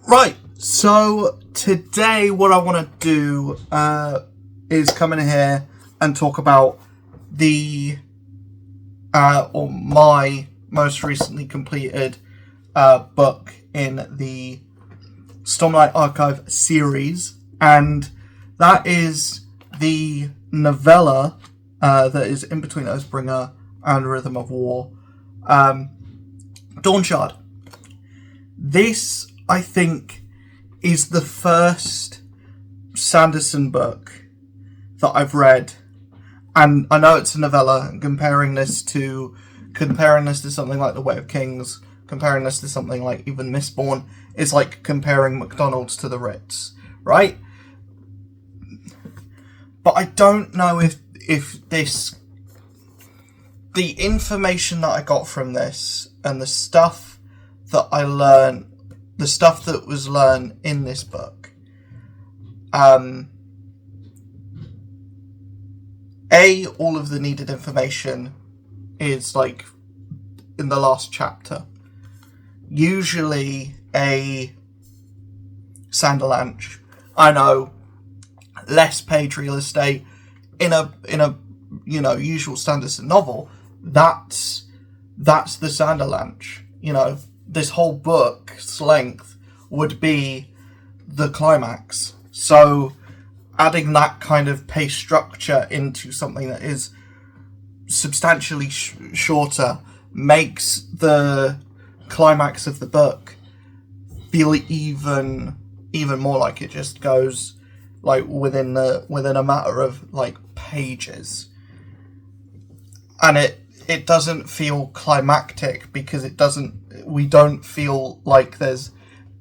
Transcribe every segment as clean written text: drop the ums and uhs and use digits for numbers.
Right, so today what I want to do is come in here and talk about my most recently completed book in the Stormlight Archive series, and that is the novella that is in between Oathbringer and Rhythm of War, Dawnshard. This, I think, is the first Sanderson book that I've read, and I know it's a novella. Comparing this to something like The Way of Kings, comparing this to something like even Mistborn, is like comparing McDonald's to the Ritz, right? But I don't know if the information that I got from this and the stuff that I learned, the stuff that was learned in this book, all of the needed information is like in the last chapter. Usually a Sanderlanche, I know, less page real estate in a usual Sanderson novel. That's the Sanderlanche. This whole book's length would be the climax. So adding that kind of pace structure into something that is substantially shorter makes the climax of the book feel even more like it just goes like within a matter of like pages, and it doesn't feel climactic because we don't feel like there's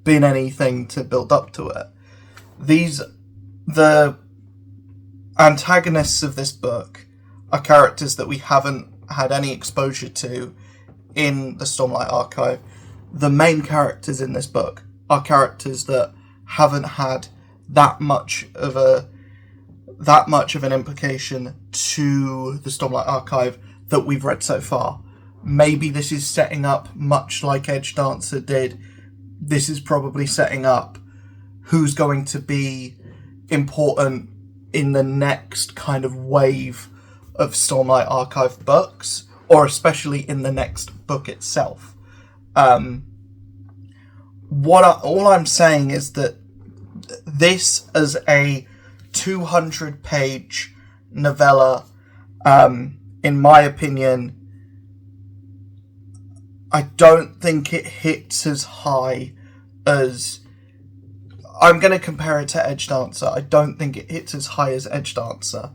been anything to build up to it. The antagonists of this book are characters that we haven't had any exposure to in the Stormlight Archive. The main characters in this book are characters that haven't had that much of an implication to the Stormlight Archive that we've read so far. Maybe this is setting up, much like Edgedancer did, this is probably setting up who's going to be important in the next kind of wave of Stormlight Archive books, or especially in the next book itself. All I'm saying is that this, as a 200-page novella, in my opinion, I don't think it hits as high as... I'm going to compare it to Edgedancer. I don't think it hits as high as Edgedancer.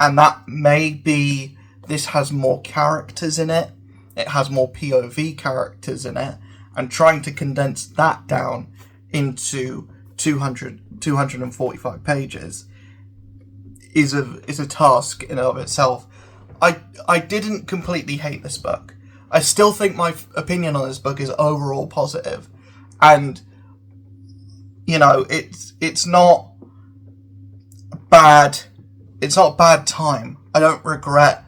And that may be... This has more characters in it. It has more POV characters in it. And trying to condense that down into 245 pages is a task in and of itself. I didn't completely hate this book. I still think my opinion on this book is overall positive, and it's not bad. It's not bad time. I don't regret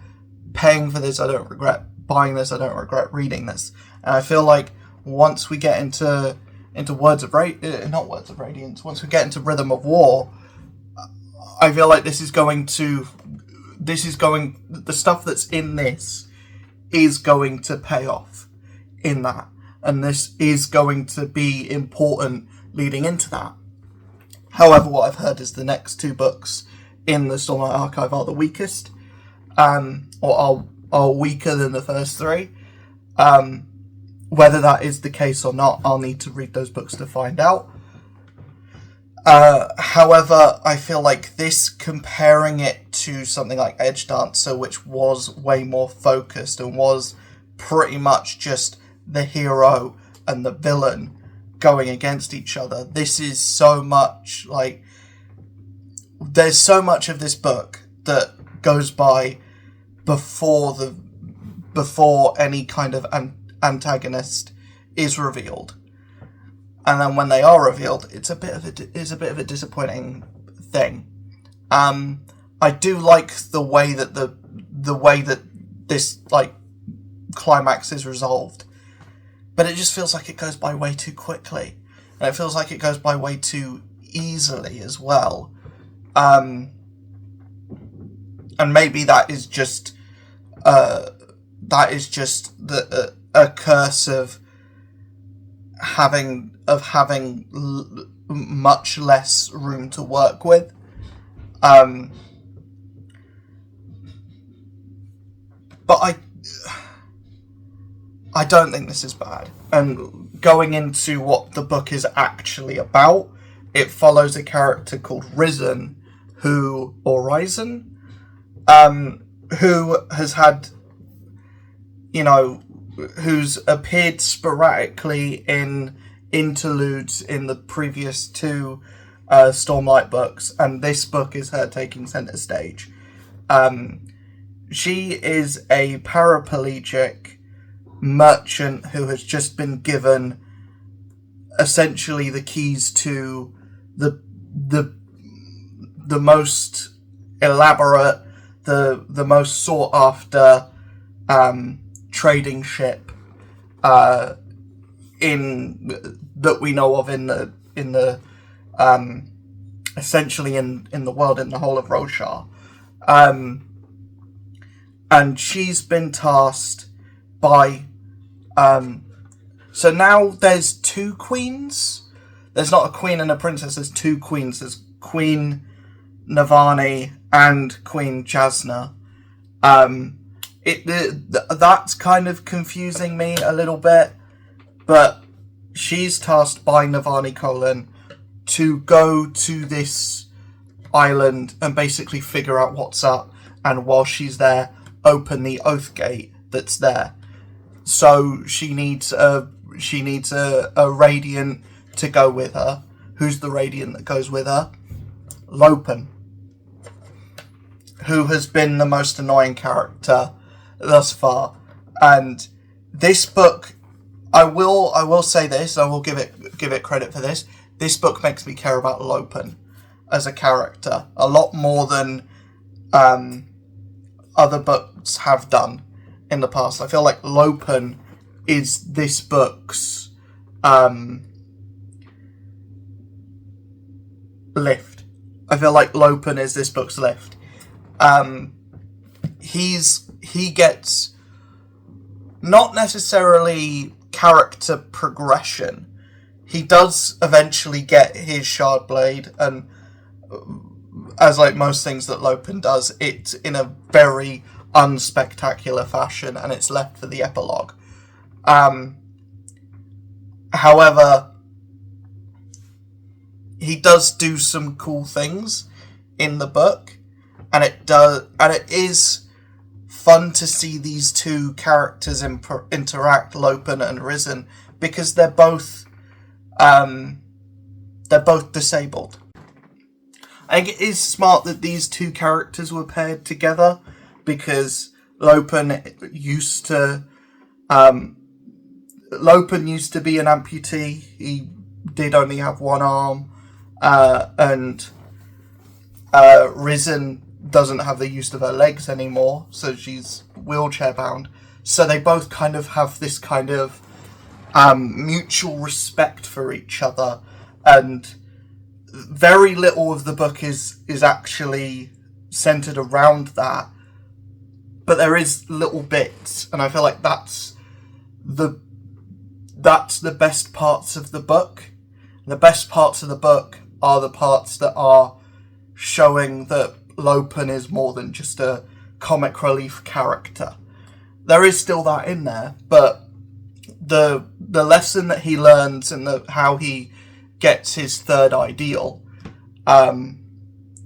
paying for this. I don't regret buying this. I don't regret reading this. And I feel like once we get into Words of Radiance, once we get into Rhythm of War, I feel like the stuff that's in this is going to pay off in that. And this is going to be important leading into that. However, what I've heard is the next two books in the Stormlight Archive are the weakest, or are weaker than the first three. Whether that is the case or not, I'll need to read those books to find out. However, I feel like this, comparing it to something like Edgedancer, which was way more focused and was pretty much just the hero and the villain going against each other, this is so much like... There's so much of this book that goes by before any kind of antagonist is revealed. And then when they are revealed, it's a bit of a disappointing thing. I do like the way that this like climax is resolved, but it just feels like it goes by way too quickly. and it feels like it goes by way too easily as well. And maybe that is just a curse of having much less room to work with. But I don't think this is bad. And going into what the book is actually about, it follows a character called Risen, who has had, who's appeared sporadically in interludes in the previous two Stormlight books, and this book is her taking centre stage. She is a paraplegic merchant who has just been given essentially the keys to the most elaborate, the most sought after trading ship that we know of in the essentially in the world, in the whole of Roshar. And she's been tasked by so now there's two queens. There's not a queen and a princess, there's two queens. There's Queen Navani and Queen Jasna. That's kind of confusing me a little bit, but she's tasked by Navani to go to this island and basically figure out what's up, and while she's there, open the Oath Gate that's there. So she needs a Radiant to go with her. Who's the Radiant that goes with her? Lopen, who has been the most annoying character thus far. And this book, I will say this, I will give it credit for this. This book makes me care about Lopen as a character a lot more than other books have done in the past. I feel like Lopen is this book's lift. I feel like Lopen is this book's lift. He gets not necessarily character progression. He does eventually get his shard blade, and as like most things that Lopen does, it's in a very unspectacular fashion, and it's left for the epilogue. However, he does do some cool things in the book, and it is fun to see these two characters interact, Lopen and Risen, because they're both disabled. I think it is smart that these two characters were paired together, because Lopen used to be an amputee. He did only have one arm, and Risen doesn't have the use of her legs anymore, so she's wheelchair bound. So they both kind of have this kind of mutual respect for each other, and very little of the book is actually centered around that, but there is little bits, and I feel like that's the best parts of the book. The best parts of the book are the parts that are showing that Lopen is more than just a comic relief character. There is still that in there, but the lesson that he learns and how he gets his third ideal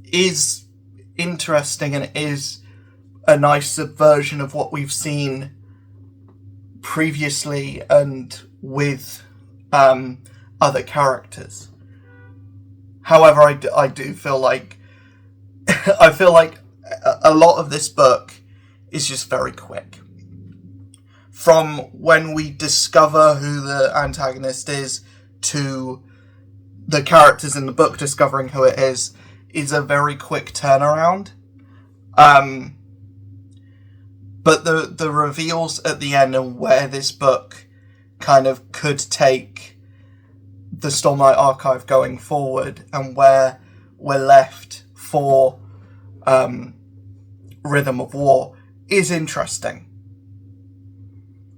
is interesting, and it is a nice subversion of what we've seen previously and with other characters. However, I do feel like I feel like a lot of this book is just very quick. From when we discover who the antagonist is to the characters in the book discovering who it is a very quick turnaround. But the reveals at the end and where this book kind of could take the Stormlight archive going forward and where we're left for Rhythm of War is interesting.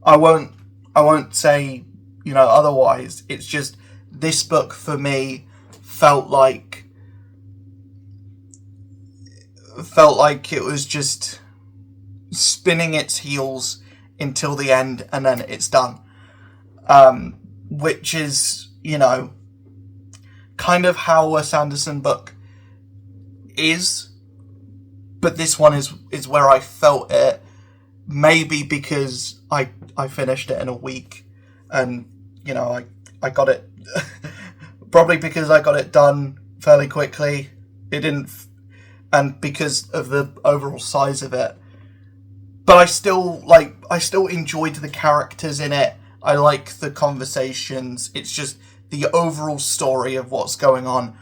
I won't say, otherwise. It's just this book for me felt like it was just spinning its heels until the end and then it's done. Which is, kind of how a Sanderson book is. But this one is where I felt it. Maybe because I finished it in a week and, I got it... probably because I got it done fairly quickly. And because of the overall size of it. But I still enjoyed the characters in it. I like the conversations. It's just the overall story of what's going on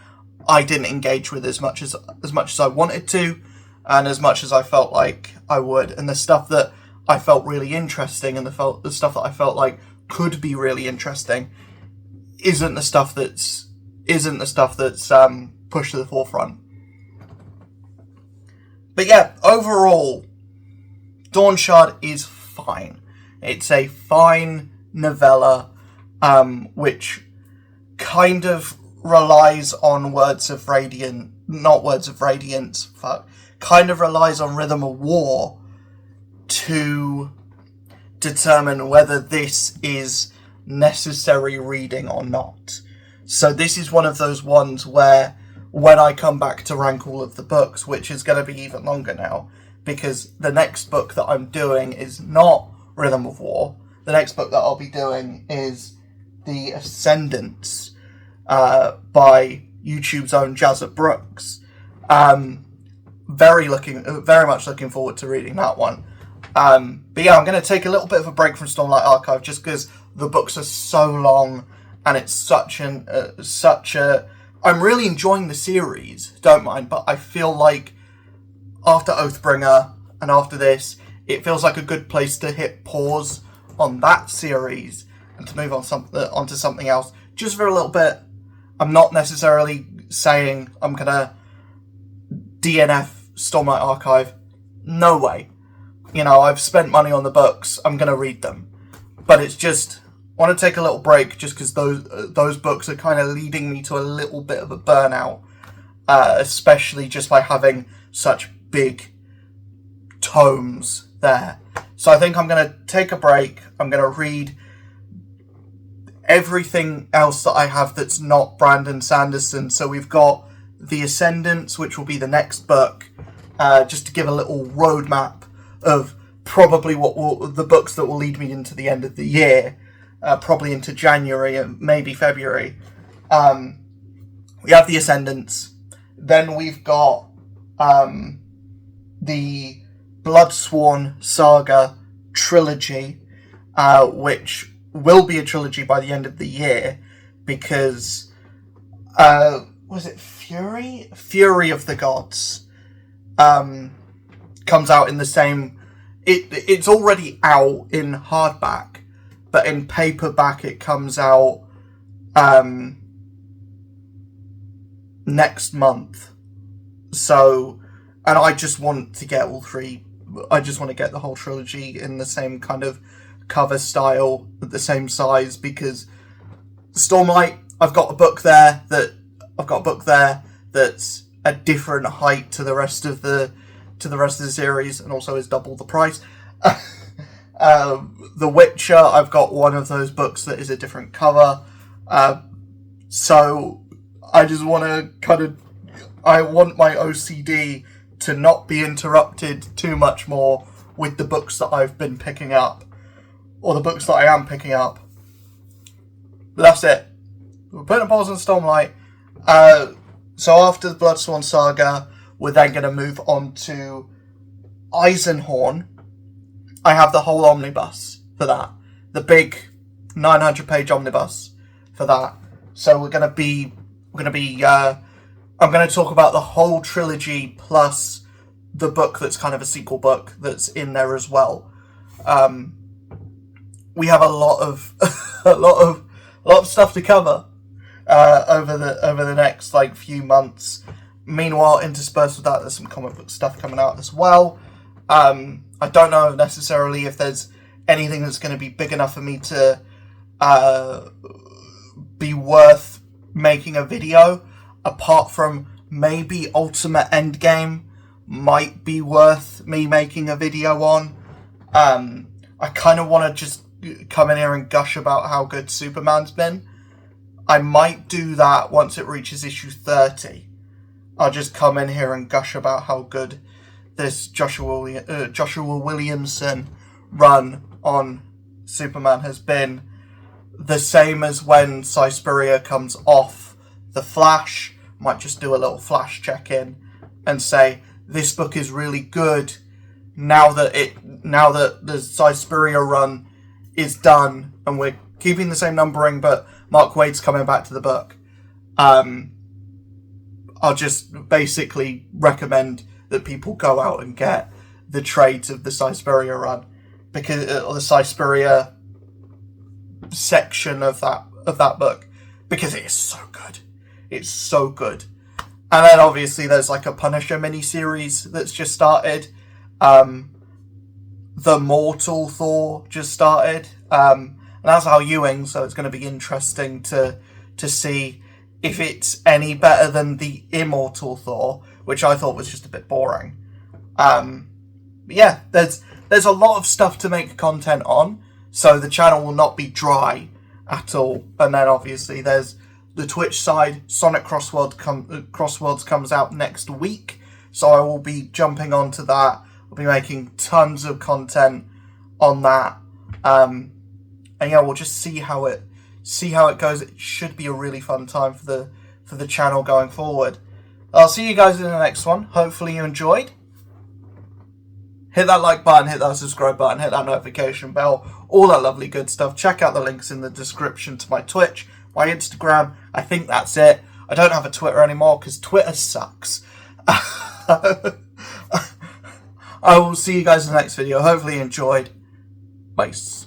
I didn't engage with as much as I wanted to, and as much as I felt like I would. And the stuff that I felt really interesting and the stuff that I felt like could be really interesting isn't the stuff that's pushed to the forefront. But yeah, overall, Dawnshard is fine. It's a fine novella, which kind of relies on kind of relies on Rhythm of War to determine whether this is necessary reading or not. So this is one of those ones where when I come back to rank all of the books, which is going to be even longer now, because the next book that I'm doing is not Rhythm of War. The next book that I'll be doing is The Ascendants by YouTube's own Jazza Brooks. Very much looking forward to reading that one. But yeah, I'm going to take a little bit of a break from Stormlight Archive just because the books are so long and it's such a... I'm really enjoying the series, don't mind, but I feel like after Oathbringer and after this, it feels like a good place to hit pause on that series and to move on onto something else just for a little bit. I'm not necessarily saying I'm going to DNF Stormlight Archive. No way. I've spent money on the books. I'm going to read them. But it's just... I want to take a little break just because those books are kind of leading me to a little bit of a burnout. Especially just by having such big tomes there. So I think I'm going to take a break. I'm going to read everything else that I have that's not Brandon Sanderson. So we've got The Ascendants, which will be the next book, just to give a little roadmap of probably the books that will lead me into the end of the year, probably into January and maybe February. We have The Ascendants. Then we've got the Bloodsworn Saga trilogy, which will be a trilogy by the end of the year because was it Fury of the Gods comes out in the same... It's already out in hardback, but in paperback it comes out next month. So, and I just want to get all three. I just want to get the whole trilogy in the same kind of cover style, at the same size, because Stormlight, I've got a book there that's a different height to the rest of the series, and also is double the price. The Witcher, I've got one of those books that is a different cover. So I just want to I want my OCD to not be interrupted too much more with the books that I've been picking up, or the books that I am picking up. But that's it. We're putting a pause on Stormlight. So after the Bloodsworn Saga, we're then going to move on to Eisenhorn. I have the whole omnibus for that. The big 900-page omnibus for that. So I'm going to talk about the whole trilogy plus the book that's kind of a sequel book that's in there as well. We have a lot of stuff to cover. over the next like few months. Meanwhile, interspersed with that, there's some comic book stuff coming out as well. I don't know necessarily if there's anything that's going to be big enough for me to be worth making a video, apart from maybe Ultimate Endgame might be worth me making a video on. I kind of want to just come in here and gush about how good Superman's been. I might do that once it reaches issue 30. I'll just come in here and gush about how good this Joshua Williamson run on Superman has been. The same as when Suspiria comes off The Flash. Might just do a little Flash check-in and say, this book is really good now that the Suspiria run is done and we're keeping the same numbering, but Mark Waid's coming back to the book. I'll just basically recommend that people go out and get the trades of the Suspiria run, because or the Suspiria section of that book, because it is so good. It's so good. And then obviously there's like a Punisher miniseries that's just started. The Mortal Thor just started. And that's Al Ewing, so it's going to be interesting to see if it's any better than the Immortal Thor, which I thought was just a bit boring. But yeah, there's a lot of stuff to make content on, so the channel will not be dry at all. And then obviously there's the Twitch side. Sonic Crossworlds comes out next week, so I will be jumping onto that. I'll be making tons of content on that. And yeah, we'll just see how it goes. It should be a really fun time for the channel going forward. I'll see you guys in the next one. Hopefully you enjoyed. Hit that like button, hit that subscribe button, hit that notification bell, all that lovely good stuff. Check out the links in the description to my Twitch, my Instagram. I think that's it. I don't have a Twitter anymore because Twitter sucks. I will see you guys in the next video. Hopefully you enjoyed. Peace.